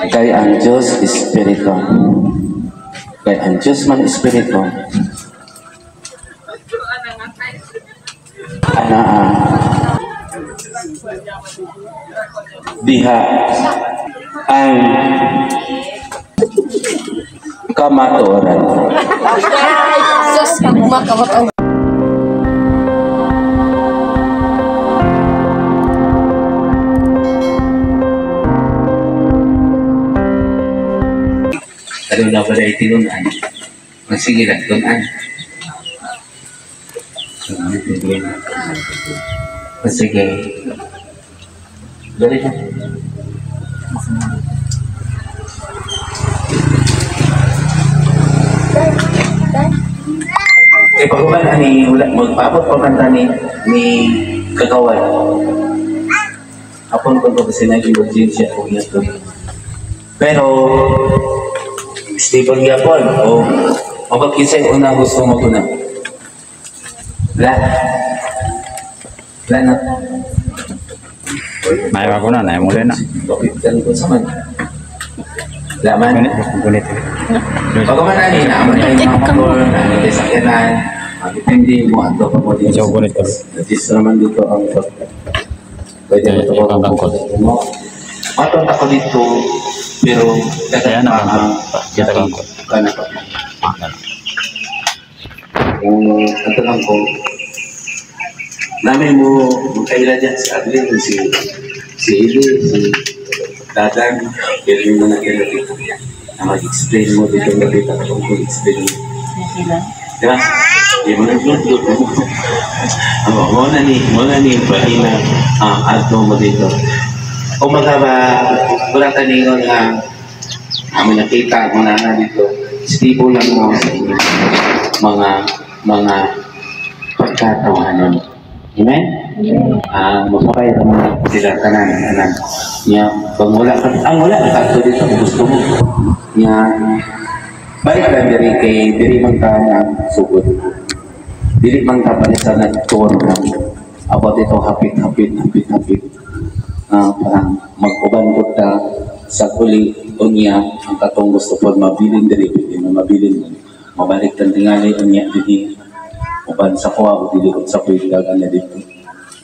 Kay ang Diyos Espiritu. Kay ang Diyos man Espiritu. Diha ang kamatuoran. Sus, kumakamot. Pero na pala itinunan. Sige lang, tunan. Sige. Dali ka. Pagkuman ni magpapot pagkanta ni Kagawan. Hapon ko kasi nag-emergency ako ito. Pero stable yapon o mapagkisay una gusto mo ko na. Wala na. May ako na, muli na. Bakit ko sa man? Laman. Gunit. Pagkaman na ni naman na yung mga motor na nagkasakyanan. Depende mo ato pa mo din. So, gunit ka. Natis naman dito ang pwede mo ito mo. Matong ako dito, pero kaya na kita lang ko. Kana pa. Kung ito lang ko, namin mo magkaila dyan si Adlin, si Ili, si Dadan, kaya yung mga nakila dito. Na mag-explain mo dito na dito kung explain mo. Diba? Di mo nag-loot mo na ni Bahina adto mo dito. Kung magkaba, wala taningon nga kami nakita mo na dito, stibo lang mo sa inyo mga pagkatawanan. Amen? Masakay ka mga sila kanan. Niya, pag wala ka, wala ka dito, gusto mo. Niya, balik lang diri kay diri man ka na sugod. Diri man ka palisa na tuon lang. About ito, hapit. Parang mag-uban ko ta sa kuli unya ang katong gusto po mabilin diri pwede mo mabilin mabalik tan tingali unya dili uban sa kuha o dili ko sa pwede dagan na dito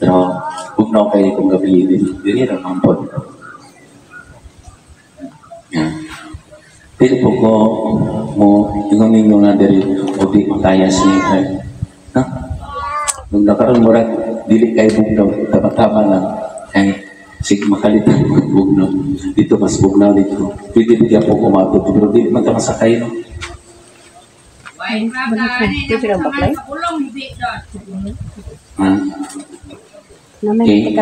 pero bugnaw kayo kung gabi dili ra mampod dili po ko mo ingon ninyo na diri o di matayas ni ha nung nakaroon mo rin dili kayo bugnaw tama lang kay sige makalitan bugnaw dito mas bugnaw dito pwede bigyan po kumatot pero di man ka masakay no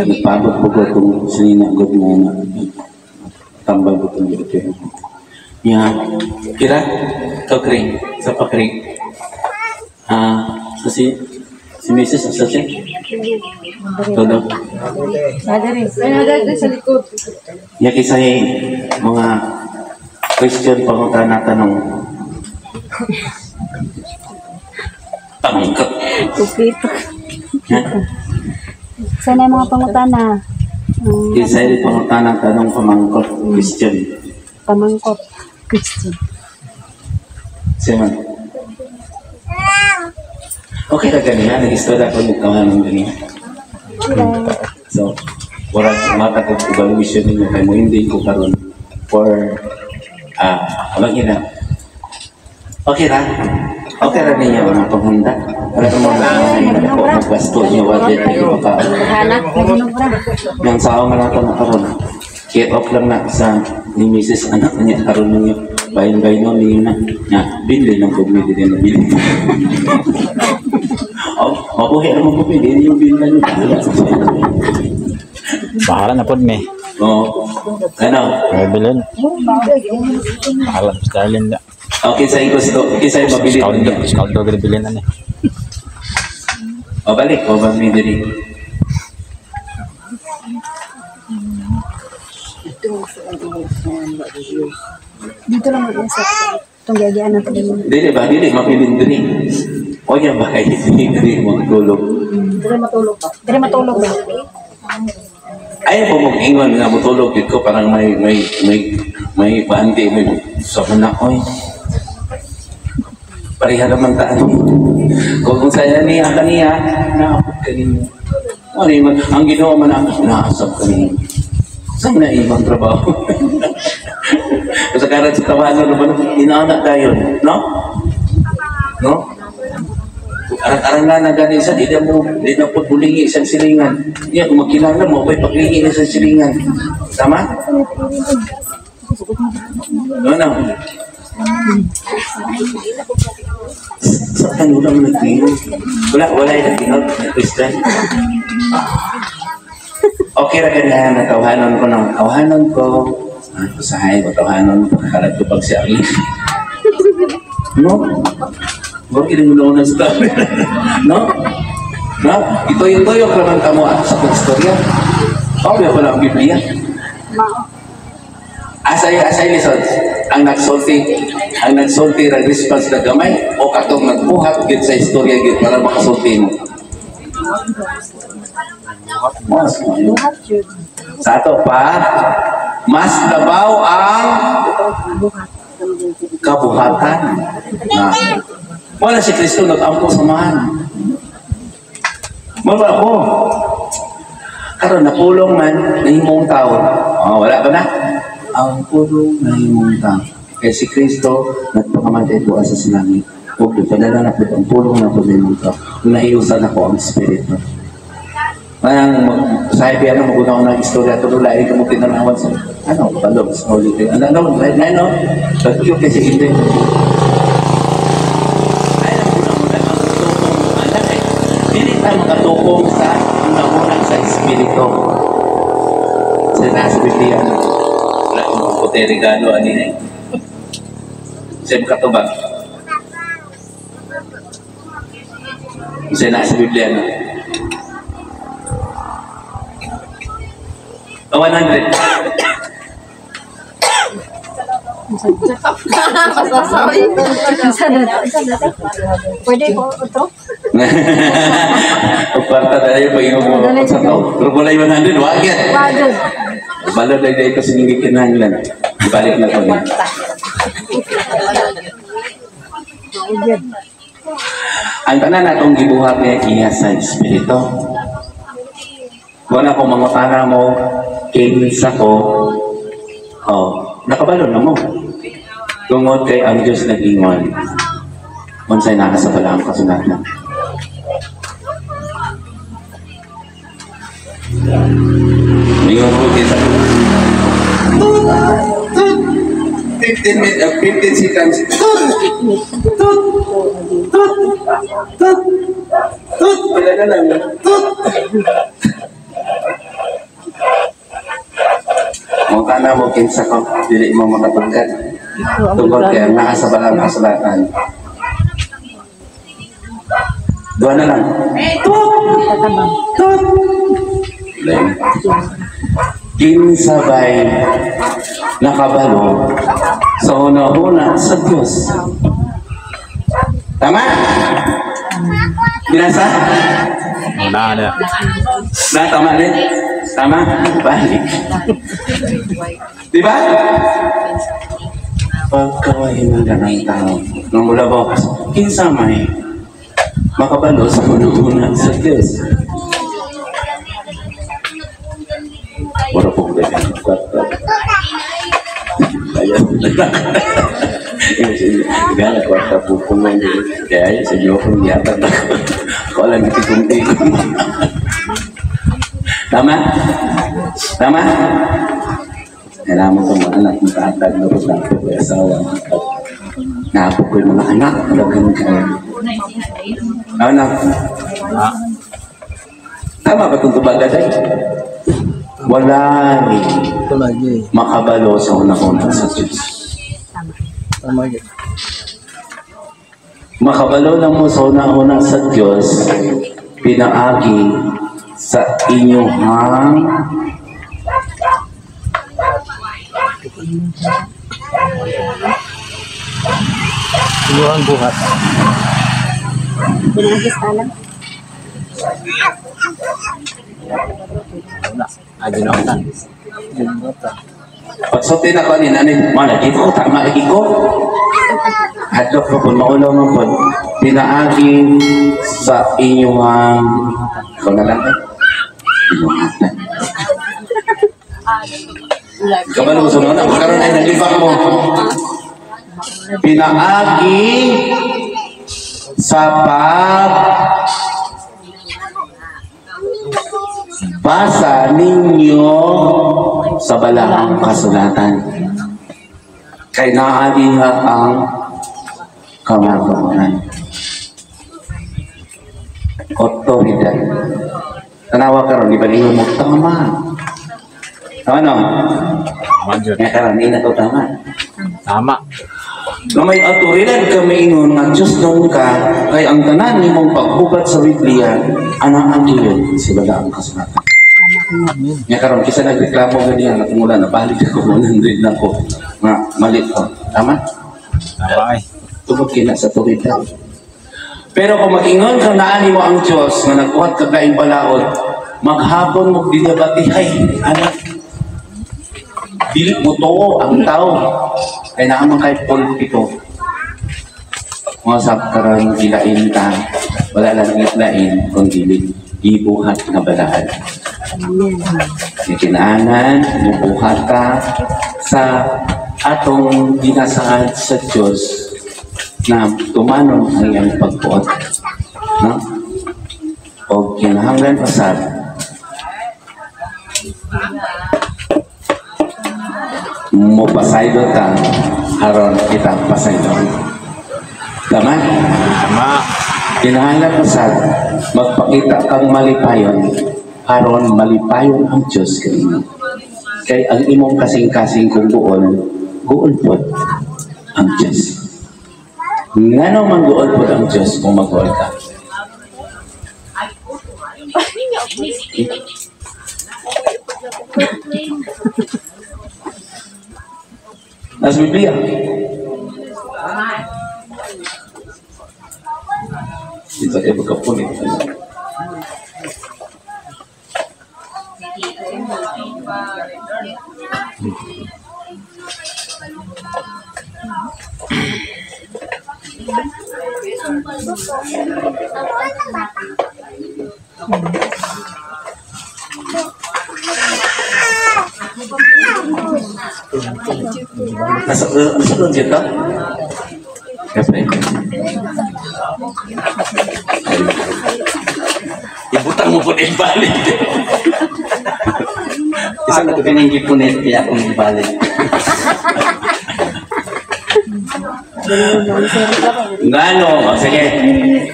nagpabot po ko kung sininagot mo na tambal ko itong dito yan kira kakring sa pakring kasi si Mrs. asa siya? Todo? Nadari sa likod. Yan kisay mga question pangunta na tanong. Pangkat. Kupito. Sana yung mga pangutana. Kisay pangunta na tanong pamangkot question. Pamangkot question. Siya okay na ganyan, nag-istorya ko yung kawalan ng ganyan. So, wala makatag-evaluation ninyo kayo mo hindi ko karoon for walang ina. Okay na? Okay na ninyo mga paghunda. Para sa mga magbasto nyo, wala din kayo yung sao nga natin na karoon. Get off lang na sa ni Mrs. anak niya karoon ninyo. Bayan-bayan nyo ninyo na. Bili ng pagmili din na bili. Mabuhay naman po, hindi yung bilan nyo. Bahala na po me. Oo. Ano? May bilin. Bahala sa dalin na. Okay, sa'yo gusto. Okay, sa'yo mabili. Discount daw gano'n bilin na niya. O balik, o balik din. Dito lang mag-usap. Itong gagawin natin. Dili ba? Dili, mabilin din. O yan ba kayo? Dili magtulog. Dire matulog ba? Dire matulog ba? Ayaw po mag-ingon nga mutulog dito parang may bandi, may sa manakoy. Pareha naman taan. Kung sa'yo niya kaniya, naapot kanina. Ang ginawa man ako, naasap kanina. Saan na ibang trabaho? Sa karat sa tawanan naman, inaanak tayo, no? No? Arang-arang na gani sa di na po bulingi isang silingan. Iya, kung magkilala mo, may paglingi isang silingan. Tama? No. Saan mo lang nagtingin? Wala yung nagtingin, Christian. Okay ra ganyan, natawahanon ko ng tawahanon ko. Usahay ko tawahanon ko, kalat ko pag siya. No? Huwag kinunong ng story. No? No? Ito yung kramanta mo sa istorya. Pabaya ko lang ang Biblia. Asay lison, ang nagsulti ng response na gamay o katong nagbuhat gid sa istorya gid para makasulti mo. Sa ato pa, mas dabaw ang kabuhatan. Wala si Kristo nag-ampo samahan. Wala ako. Karon napulong man, nahimong tao. Wala ba na? Ang pulong nahimong tao. Kaya si Kristo, nagpakamatay po sa silangit. Huwag padala na po ang pulong na po nahimong tao. Naiusan ako ang Espiritu. Sabi ano, magunaw ng istorya, tululay ka mo kinanawan sa, balog, sa Holy Spirit. Pag-iyo kasi hindi. Makatukong sa namunan sa Espiritu. Sa nasa Biblia, wala kong puti regalo, anina. Siyem katubag. Sa nasa Biblia, 100. Pwede po ito? Pagparta tayo, pag-inom mo sa tao. Pero wala yung 100, wagyan. Balod na ito sinigit kinahanglan. Ibalik na ko niya. Ang tanan na itong gibuhat niya iya sa Espiritu. Kung ako mangutana mo, kinsa ko, nakabalo na mo. Tungod kay ang Diyos nag-ingon. Unsay nakasabala ang kasunatan. Ingon ko kita. 15 seconds. Wala na lang. Kung ka na mo kinsa ko, dili mo makapagkat. Tungkol kaya nakasabala ang kasulatan. Doon na lang. Kinsabay nakabalo sa una-una sa Diyos. Tama? Binasa? Una. Tama rin? Tama? Balik. Diba? Pagkawahin na ng tao nang mula ba kinsamay makabalo sa una-una sa Diyos. Wala po ko ganyan. Ayan. Gana, kwarta po po nga yun. Kaya yun, sa inyo kong yata na ako lang itikunti. Tama? Tama? Kailangan mo itong mga anak ng tatag na rin napo ko asawa. Napo ko yung mga anak. Talagang kayo. Anak. Tama ba itong tubagaday? Wala rin makabalo sa unang-una sa Diyos. Makabalo lang mo sa unang-una sa Diyos, pinaagi sa inyong buhat. Pinagis talang. Wala. Ay, ginautan. Ginautan. Pagsulti na ko ni nanay, lagi ko, tama lagi ko. Hadlok ko kung maulaw mo po, pinaagi sa inyong ikaw na lang eh. Kabalo sa mga magkaroon ay nalibak mo. Pinaagi sa basa ninyo sa balahang kasulatan. Kay naaliha ang kamagawanan. Otoridad. Tanawa ka ron, ibalingin mo, tama. Tama no? Tama dyan. Nga karon, ina to tama. Tama. Na may otoridad ka maingon nga Diyos nung ka, kay ang tanan ni mong pagbukat sa Biblia, anang yun sa balahang kasulatan. Nga karon, kisa nagreklamo ganyan, natumula na, balik ako, 100 na ako. Nga, mali ko. Tama? Tama ay. Tugod kina sa otoridad. Pero kung mag-ingon ka naani mo ang Diyos na nagkuhat ka kaing balaod, maghapon mo dinabatihay, anak. Dili mo to ang tao. Kaya naman kay politiko. Mga sakkarang gilain ka, wala lang gilain, kung dili, ibuhat na balahan. May kinaanan, ibuhat ka sa atong ginasaan sa Diyos na tumanong ang iyang pagbuot. No? O kinahanglan pasad mo pasaydo ka aron kita pasaydo. Tama? Tama. Kinahanglan pasad magpakita kang malipayon aron malipayon ang Diyos kanina. Kay ang imong kasing-kasing kung buol po ang Diyos. Ngano mangguol po ang Diyos kung magguol ka? Nasa Biblia. Ito kayo magkapunit. Nasa doon dito? Siyempre. Ibutang mo po din balik. Isang na pininggi po nito kaya akong ibalik. Ngano? O sige.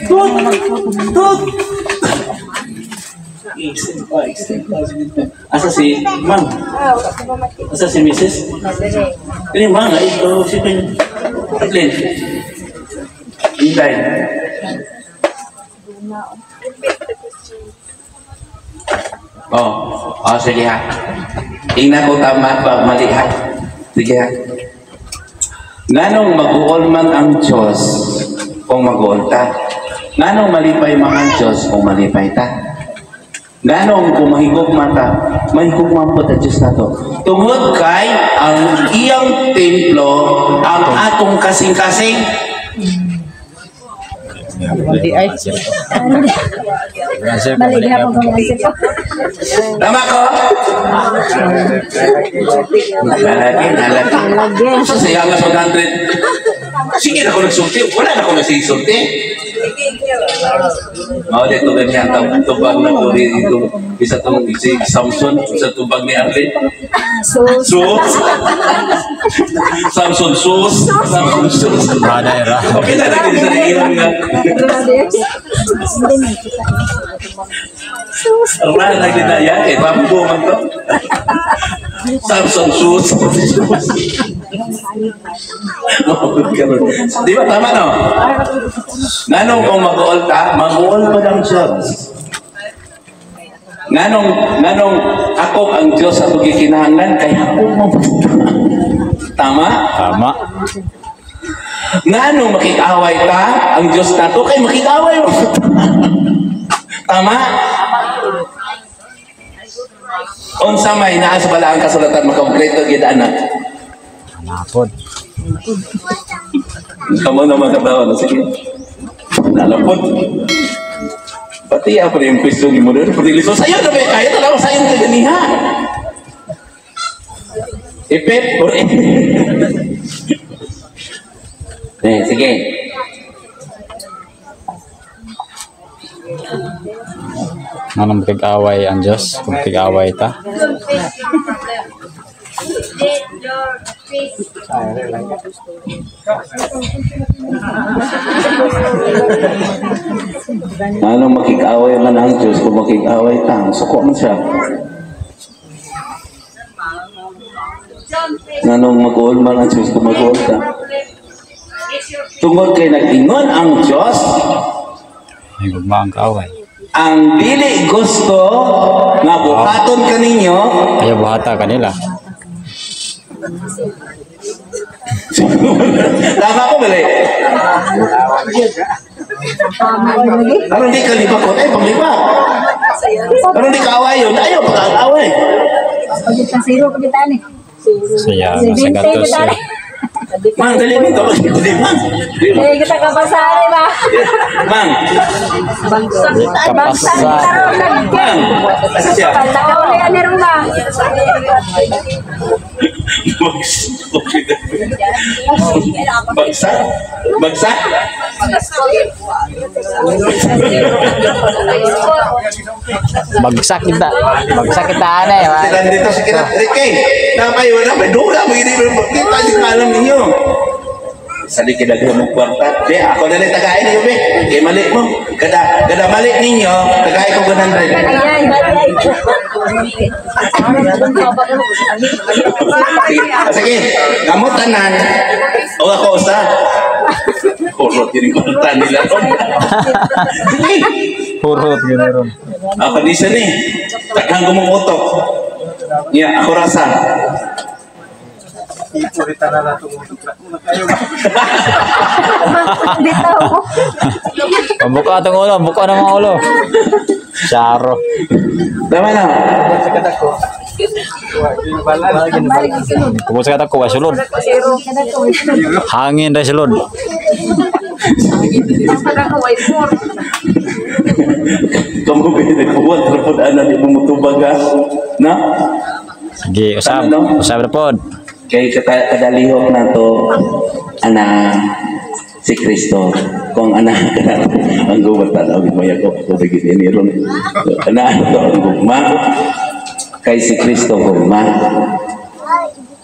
Tut! Asa si Mang? Asa si Mrs.? Ini Mang, ito si Kathleen. Hintay. Sige ha. Tingnan ko tama pa mali ha. Sige ha. Nganong mag-uol man ang Diyos kung mag-uol ta? Nganong malipay man ang Diyos kung malipay ta? Nganong kung mahigugma ta, mahigugma po ta Diyos na to. Tungod kay ang iyang templo, ang atong kasing-kasing. Mali gihapon ko ang isip ko. Tama ko? Nalagin. So siya nga 100. Sige na ako nagsulti. Wala na ako nagsulti. Mau dito ganyan tubag na ko dito. Isa tong si Samson sa tubag ni Arlene. Sus. Samson sus. Samson sus. Brother. Okay na lagi sa ilang nga. Ang mahal lagi na yan eh. Pambo man to. Samson sus. Di ba tama no? Nganong kung mag-uol ka, mag-uol pa ng Diyos. Nganong ako ang Diyos at gikinahanglan, kaya ako mabuta. Tama? Tama. Nganong makikaway ka, ang Diyos na to, kaya makikaway mo. Tama? Unsa may naa sa balaang kasulatan makompleto gid anak. Napod. Kamu naman katawa na sige. Nalapod. Pati apa yung pisto ni mo doon? Pati liso sayo na ba? Kaya talaga sayo na ganiha. Ipet or sige. Anong pag-away ang Diyos? Kung pag-away ta? Anong makik-away man ang Diyos kung makik-away ta? Suko man siya. Anong mag-uol man ang Diyos kung mag-uol ta? Tungod kay nag-ingon ang Diyos, May gugma ang kaaway. ang dili gusto nga buhaton kaninyo. Ayaw buhata kanila. Tama ko bali. Anong di kaliba ko? Pangliba. Anong di kaaway yun? Ayaw pag-away. Pagit na zero, pagitan eh. Saya sa gatos. Mang, dali mo ito. Dali, Mang. Eh, kita kapasari ba? Mang. Bangsa ni Taro, Mang. Asa siya? Pagtakaw na yan ni Ruma. Bagsak? Bagsak? Bagsak kita. Bagsak kita aneh. Sila dito si Kinat Ricky. Napay, wala. May dura. May kita di alam ninyo. Sali kinagyan mong kwarta. Be, ako na rin tagain niyo, be. Kaya mali mo. Kada mali ninyo, tagain ko 100. Sige, kamutanan. O ako usa. Kurot yun yung kwarta nila. Sige. Purot gano'n. Ako di siya ni. Taghang gumumotok. Yeah, ako rasa. Buka itong ulo. Buka ng mga ulo. Charo. Tama na. Kung sa kata ko, sulod. Hangin rin sulod. Kamu pinagbuhat rapod ana di bumutubag ka. Na? Sige, usap. Usap na pod. Kay kadalihok na to ana si Kristo kung ana ang gubat na ang maya ko bigyan ni ron. Ana to ang gugma kay si Kristo gugma.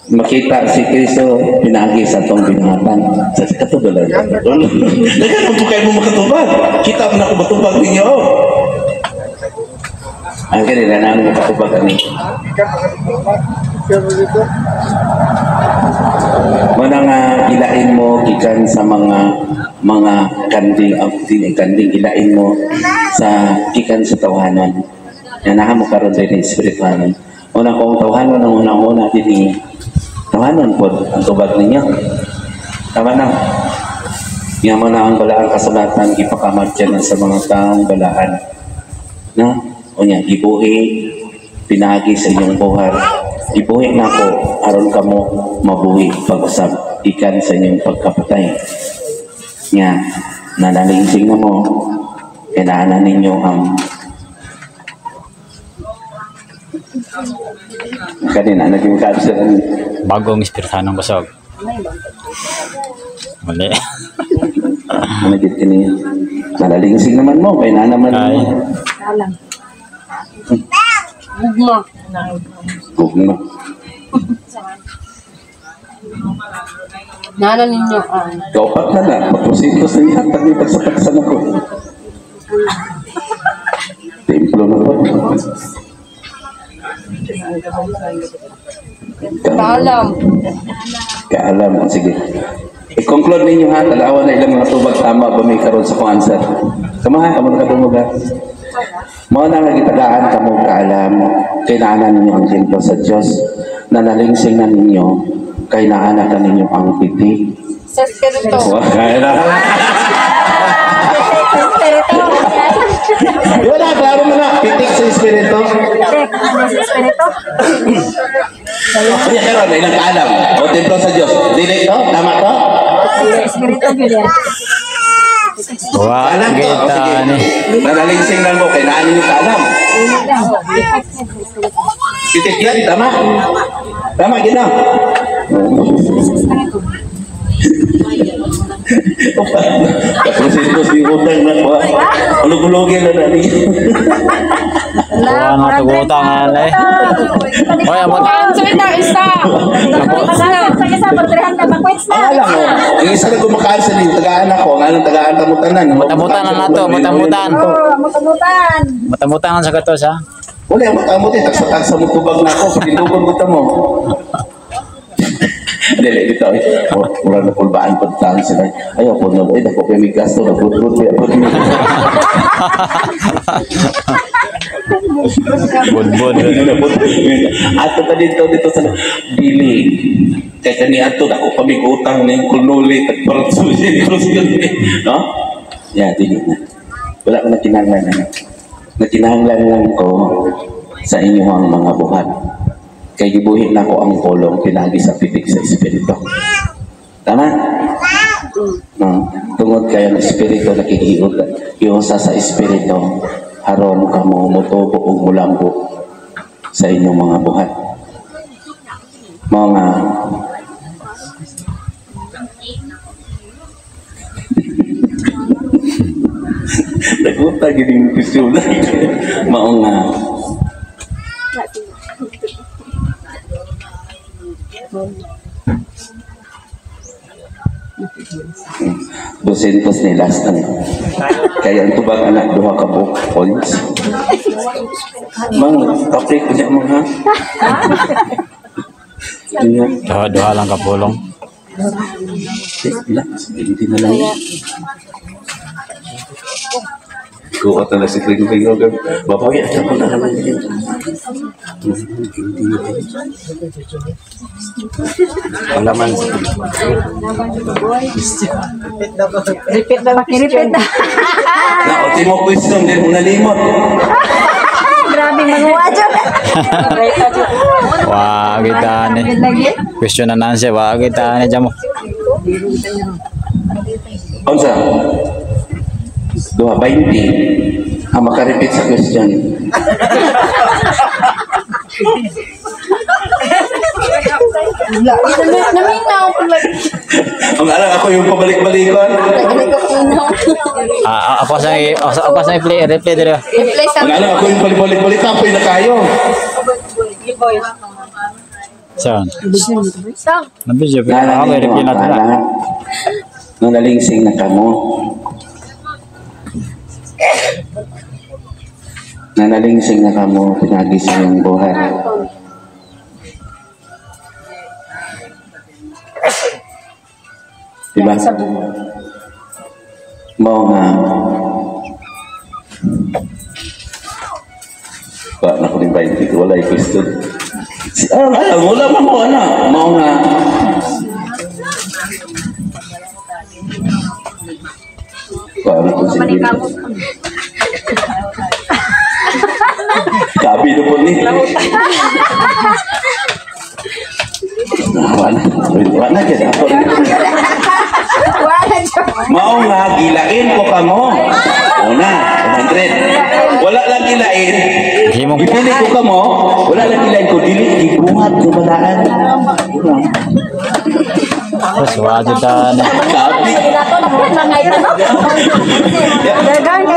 Makita si Kristo pinagi sa tong binatan sa katubalan. Dagan po kayo mo makatubag. Kita mo na ko matubag ninyo. Ang kanila na ang makatubag kami. Mana nga ilain mo gikan sa mga kanding ilain mo sa gikan sa tawhanon. Yan na mo karon din spiritual. Una kong tawhanon ang una din tawhanon po ang tubag ninyo. Tama na. Yan mo na ang balaan kasulatan ipakamad dyan sa mga taong balaan. Na? O niya, ibuhi, pinagi sa inyong buhay. Ibuhi na ko, aron ka mo mabuhi pag-usap ikan sa inyong pagkapatay. Nga, nanalingsing na mo, kailangan ninyo ang kanina, naging cancer. Bagong espiritanong busog. Mali. Managit kini. Nanalingsing naman mo, kailangan naman Ay. mo. Alam. Gugma. Gugma. Nana ninyo Kaupat na na, magpusitos na niya, tagli pagsapagsan ako. Templo na po. Alam. Kaalam, sige. I-conclude ninyo ha, talawa na ilang mga tubag tama ba may karoon sa answer. Kamahan, kamang katumuga. Mga nangagitagaan kamo kaalam, kailangan ninyo ang templo sa Diyos, nanalingsing na ninyo, kailangan na ninyo ang piti. Sa spirito. Kaya na. Wala, klaro mo na. Pitik sa sa espiritu? Espiritu. Kaya karon ilang kaalam. O templo sa Dios. Dili to? Tama to? Espiritu Julia. Wah, Kaalam to. O, kita sige. nih. Nanalingsing lang mo. Kaya naan yung kaalam. Titik yan. Tama? Tama, gina. Tapos ito si utang na ko. Ulog-ulogin na na rin. Wah, ngatugutang eh. Oh, ya, Isa, pagtirahan ka ba? Quits na. Alam mo, yung isa na gumakaan sa liyo, tagaan ako, nga nang tagaan tamutanan. Mutamutan na nato, mutamutan. Matamutan. Matamutan sa katos ha. Wala, matamutin, taksa-taksa mo tubag na ako, pindugon ko mo. Dili, dito eh. Mura na pulbaan pa tahan sila. Ayaw po na, dako kayo may gasto, nagputput, kaya po niyo. Bun-bun. Ato ka dito sa bilig. Kaya kani ato, ako pamigutang na yung kulnuli, tagparot sulit, no? Yeah, dili na. Wala ko na kinahanglan na. Nakinahanglan lang ko sa inyong mga buhat. Kaya gibuhin na ko ang kolong pinagi sa pitik sa espiritu. Tama? No. Tungod kayo ng espiritu nakikigot. Iusa sa espiritu. Haron ka mo mutubo o mulambo sa inyong mga buhat. Mga naguta gining kusula. Mga dosentos ni last ano. Kaya ang tubag anak duha ka book points. Mang topic niya mo ha. Doha lang kapulong. Hindi na lang. Ko at na si Kring Kring kan. Bapak ya siapa na naman din. Panglaman sa Repeat na. Repeat na. na ultimo question din mo nalimot. Grabe manguwadyo. Wah, kita nih. Question na nansi, wah kita nih jamu. Unsa? Duha 20 ang makarepeat sa question. Naminaw ko lang. Ang alam ako yung pabalik-balikon. Apa saya play replay dulu. Replay sa Ang alam ako yung pabalik-balik tapoy na kayo. Saan? Sam. Nabi siya ako replay natin na. Nung nalingsing na kamo. Nanalingsing na kamo, pinagising yung buhay. Diba? Mau nga. Ba, naku rin ba yung wala yung question. Alam, wala man ko, ano? Mau nga. Paano ko sige? Gabi na po ni. Wala dyan. Mao nga, gilain ko ka mo. Una, 100. Wala lang gilain. Himong Ipili ko ka mo. Wala lang gilain ko. Dili, ibuhat ko balaan. terus wajib dan Gabi.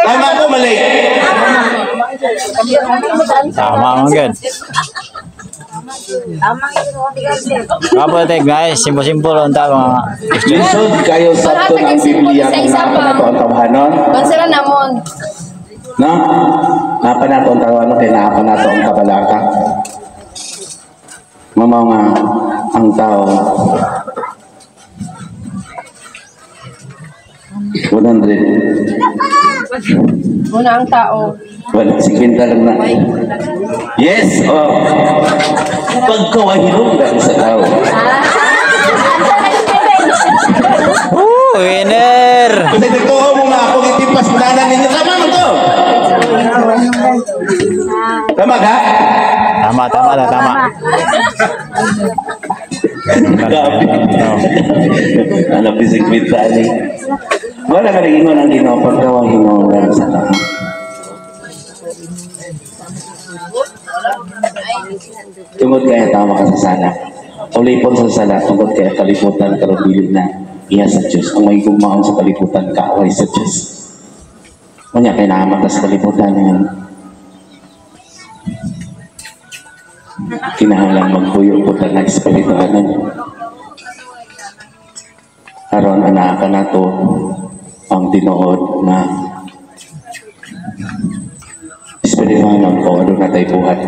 Tama ko, mali. sama mungkin. Apa teh guys, simpel-simpel untuk mga Lisod kayo sa ito ng Biblia kung napa na ito ang tawahanon. Kansela namon. No? Napa na ito ang tawahanon kaya napa na ito ang kabalaka. Mamaw nga ang tao 100. Una ang tao. Wala, 50 lang na. Yes! Oh. Pagkawahilong lang sa tao. winner. Kasi nagtuho mo nga ako itipas na ninyo. Tama mo to! Tama ka? Tama, tama na, tama. Alam bisig bitani. Wala ka rin ingon ang Ginoo pagkawa hinungan sa tao. Tungod kaya tama ka sa sala. Ulipon sa sala, tungod kaya kaliputan karabili na iya sa Diyos. Ang may gumaon sa kaliputan, kaaway sa Diyos. Kanya kaya naamat sa kaliputan ngayon. Kinahanglan magpuyo po na espirituanan. Aron anak na to ang tinuod na espirituanan ko ano na tayo buhat.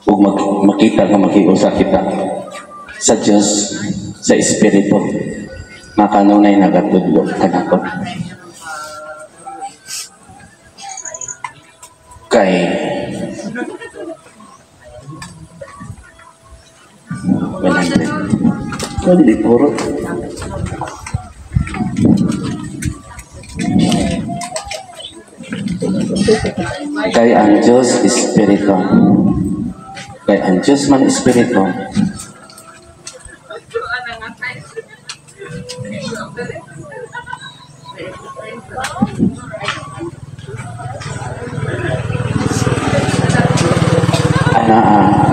Kung makita na makiusa kita sa Diyos, sa Espiritu, makanunay nagatudlo ka na ko. Kay hindi puro kay ang Diyos Espiritu, kay ang Diyos man Espiritu, anaa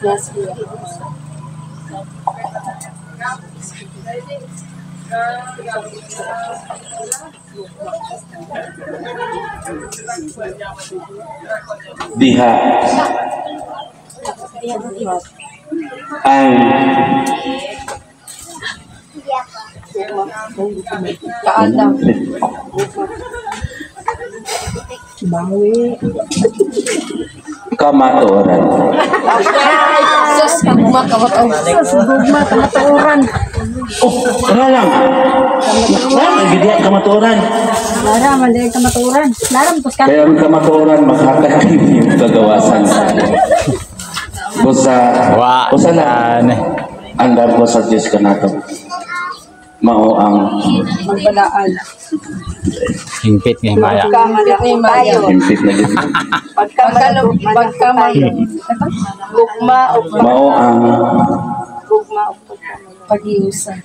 Yes, kuya. diha ang Kaadam. Bawi. kamatuoran. Sus, kaguma kamatuoran. Sus, gugma kamatuoran. Oh, kaya lang. Ang bidya kamatuoran. Lara, mali kamatuoran. Lara, tos ka. Kaya ang kamatuoran makakakin yung kagawasan. Kusa na andam ko sa Diyos ka nato. Mao ang Magbalaan. Hingpit nga himaya. Pagkamalit ni Mayo. impit na din. Pagkamayo. Gugma o Mao ang gugma o pag-iusan.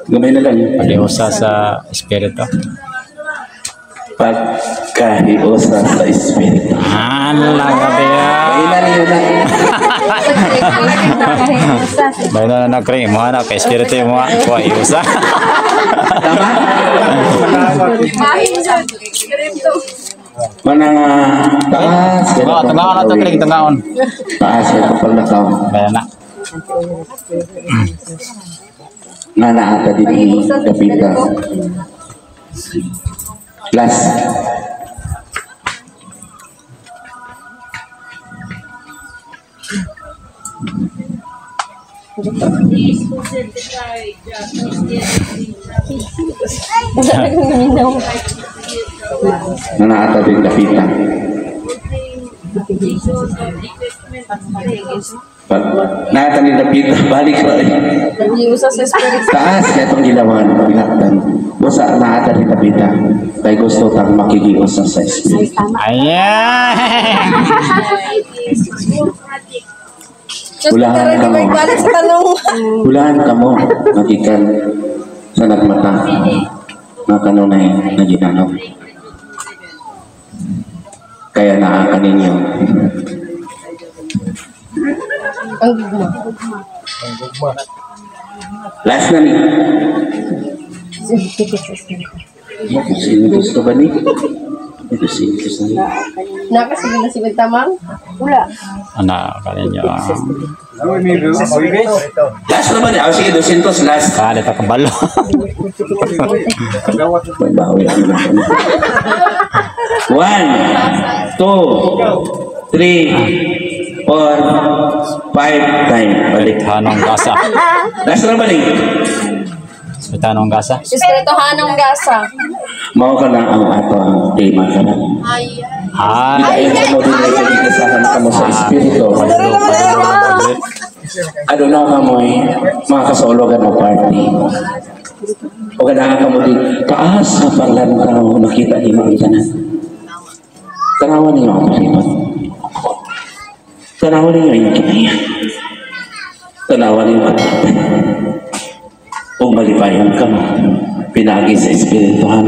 gamay na lang. Pag-iusa sa Espiritu. Pagkahiusa sa Espiritu. Alang gabi yan. Ilan yun na. Bayo na nag-cream mo, anak. Espiritu yung mga kuha iusa. Tama? Manang taas. Tungaon na ito, Kling. Tungaon. Taas ito paglakaw. Bayo na. Nga naata din ni Kapita. Last. Nga naata din Kapita. Pag naata ni Kapita, balik pa rin. Pag-iusan sa Espiritu. Taas na itong gilawan, pilaktan. Busa naata ni Kapita. Kay gusto kang makikiusa sa Espiritu. Ayan! Ulahan ka mo. Balik sa tanong. Ulahan ka mo. Magikan sa nagmata. Mga kanunay na ginanong. Kaya naaka ninyo. Ang gugma. Last na ni. Sino gusto ba ni? Ito sino na. Nakasibig na si Tamang? Wala. Anak, kalian nyo. Last naman eh. Sige, 200 last. Kali pa kabalo. May bawi ang naman. 1, 2, 3, 4, 5 time. Balik. Tanong gasa. Last naman eh. Tanong gasa. Espirituhanong gasa. Mao ka na ang ato ang tema ka na. Ay! Dahil ka mo din ay kagigasahan ka mo sa Espiritu. Ano na ka mo eh, mga kasologan mo party. O kailangan ka mo di, kaas na paglan ka mo makita ni mga tanan. Tanawan niyo ang kalipat. Tanawan niyo yung kinaya. Tanawan niyo ang kalipat. Kung malipayan ka mo, pinagi sa espirituhan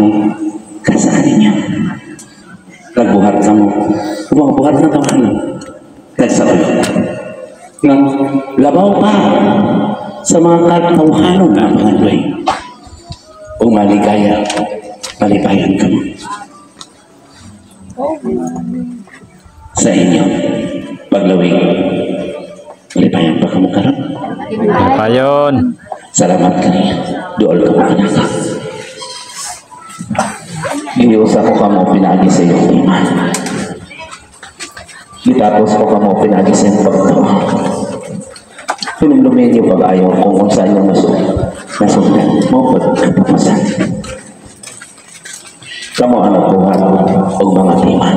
kasari niya. Nagbuhat ka mo. Buhat na tawanan. Nagsaulog. Nang labaw pa sa mga katawhanon na mga doy. Kung maligaya, malipayan ka mo. Sa inyo, paglawig, malipayan pa ka mo karon. Payon. Salamat ka niya. Dool ka mo kanaka. Iniusa ko ka mo pinagi sa iyong iman. Itapos ko ka mo pinagi sa iyong pagtawa. Pinumlumin niyo pag-ayaw kung saan yung nasundan mo pagkatapasan. Kamu anak Tuhan o mga iman.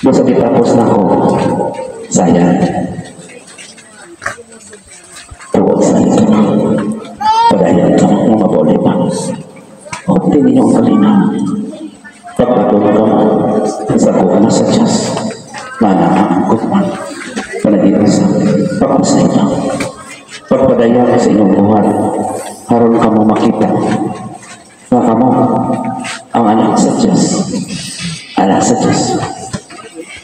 Basta ditapos na ko, sayang. Tuwag sa ito. Padayan ka mga boleh pa. Opti ninyo ang kalinaw. Pagpatuloy ka mo, sagot na sa Diyos. Manamang kutman. Panagin sa pagpasay ito. Pagpadayan sa inyong buwan, haron ka mo makita na ka mo ang anak sa Diyos. Anak sa Diyos.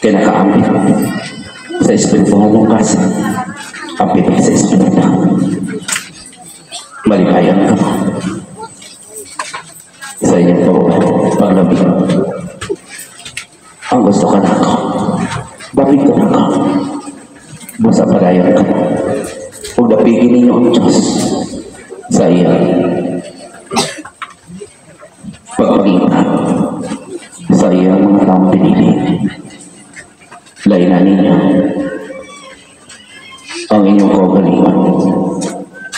Kaya nakaambit sa espirituhan ng kasi. Ambit sa espirituhan. Malipayan ka mo. Sa inyong paglabi. Ang gusto ka na ako. Bakit ka na ako? Basta padayan ka mo. Huwag napigin ninyo ang Diyos sa iya. Pagpagita sa iya mga taong pinili. Lainan ninyo ang inyong kaugalian.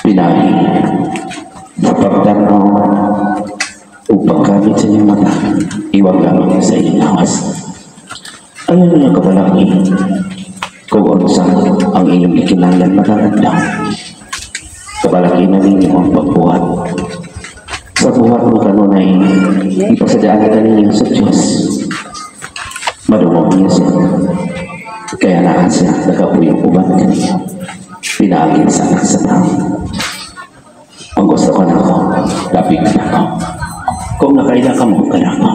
Pinali sa pagdanaw o paggamit sa inyong mata. Iwag lamang sa inyong lawas. Ayaw niya kabalaki kung ano sa ang inyong ikinanglan matatagdaw. Kabalaki na ninyo ang pagbuhat. Sa buhat mo kanon ay ipasadaan ka ninyo sa Diyos. Madumog niya siya. Kaya naan siya nagapuyong uban ka ninyo. Pinagin sa anak sa tao. Ang gusto ko na ako, lapig na ako. Kung nakaila ka mo, ka na ako.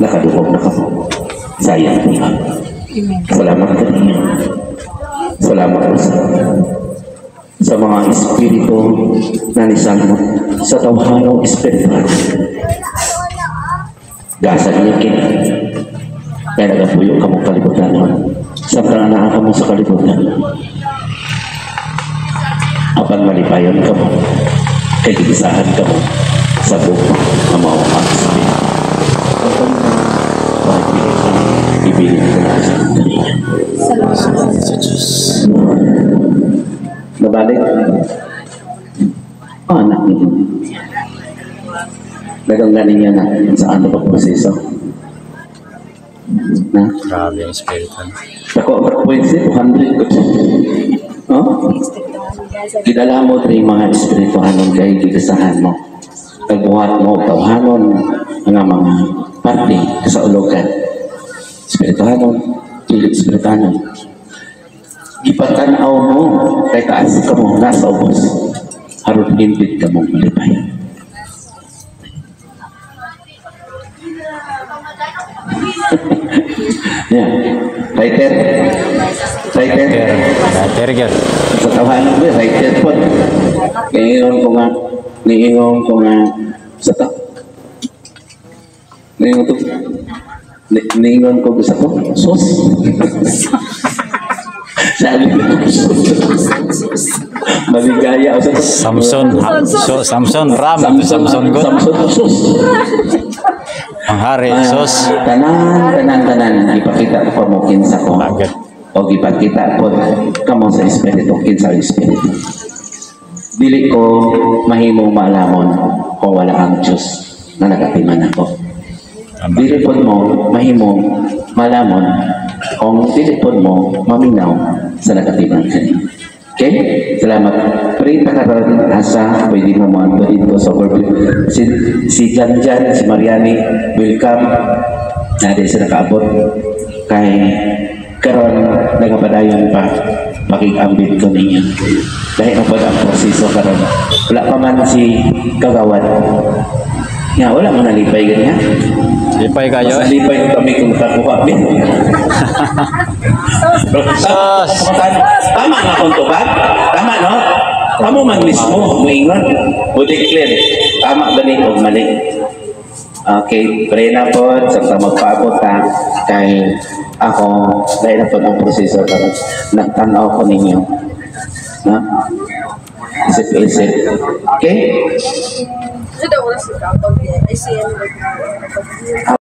Nakadumog na ako. Sayang niya. Salamat ka ninyo. Salamat sa mga espiritu na nisalmo sa tawhanong espiritual. Gasag niya kini. Kaya nagapuyo ka mong kalibutan. Samtang anaan ka mo sa kalibutan. Apan malipayon ka mo. Kaya gigisahan ka mo sa buko na mawawag sa piya. Ibilin ka na sa kaniya. Salamat sa Diyos. Nabalik. Anak niya. Naganggaling niya na sa ano pa proseso. Na? Grabe ang spiritan. Ako, pwede 200. Oh? Gidala mo ito yung mga espirituhanon kayo, gigasahan mo. Nagbuhat mo, tawhanon, mga parte sa ulogan. Espirituhanon, pili espirituhanon. Ipatanaw mo, kay taas ka mo, nasa ubos. Harun limpid ka mong malipayan. Yan. Writer. Writer. Terger. Sa tawanan mo, writer po. Niingon ko nga, sa ta. Niingon ko gusto ko, sos. Sabi ko, maligaya ako sa Samson Ram. Samson God. Samson sos. Ang hari, sos. Tanan. Ipakita ko mo kinsa ko. Agad. O ipakita ko kamo sa espiritu, kinsa espiritu. Dili ko mahimong maalamon kung wala ang Diyos na nagatiman ako. Dili po mo mahimong malamon kung dili po mo maminaw sa nagatiman kanina. Okay? Salamat. Perita ka rin asa, pwede mo mga dito sa corporate. Si Janjan, si Mariani, welcome. Natin sila kaabot. Kay karon nagapadayon pa makikambit ko ninyo. Dahil ang ang proseso karon. Wala pa man si Kagawad. Nga, wala mo nalipay ganyan. Lipay kayo Mas eh. nalipay ko kami kung kakuha din. Tama nga kung tubag? Tama, no? Tama man mismo, muingon. Buti clear. Tama ba ni o mali? Okay, pray na po. Sa magpaabot ha. Kay ako, dahil na po ang proseso. Nagtanaw ko ninyo. No? Isip-isip. Okay? Sudah ulas sudah. Okay. I see.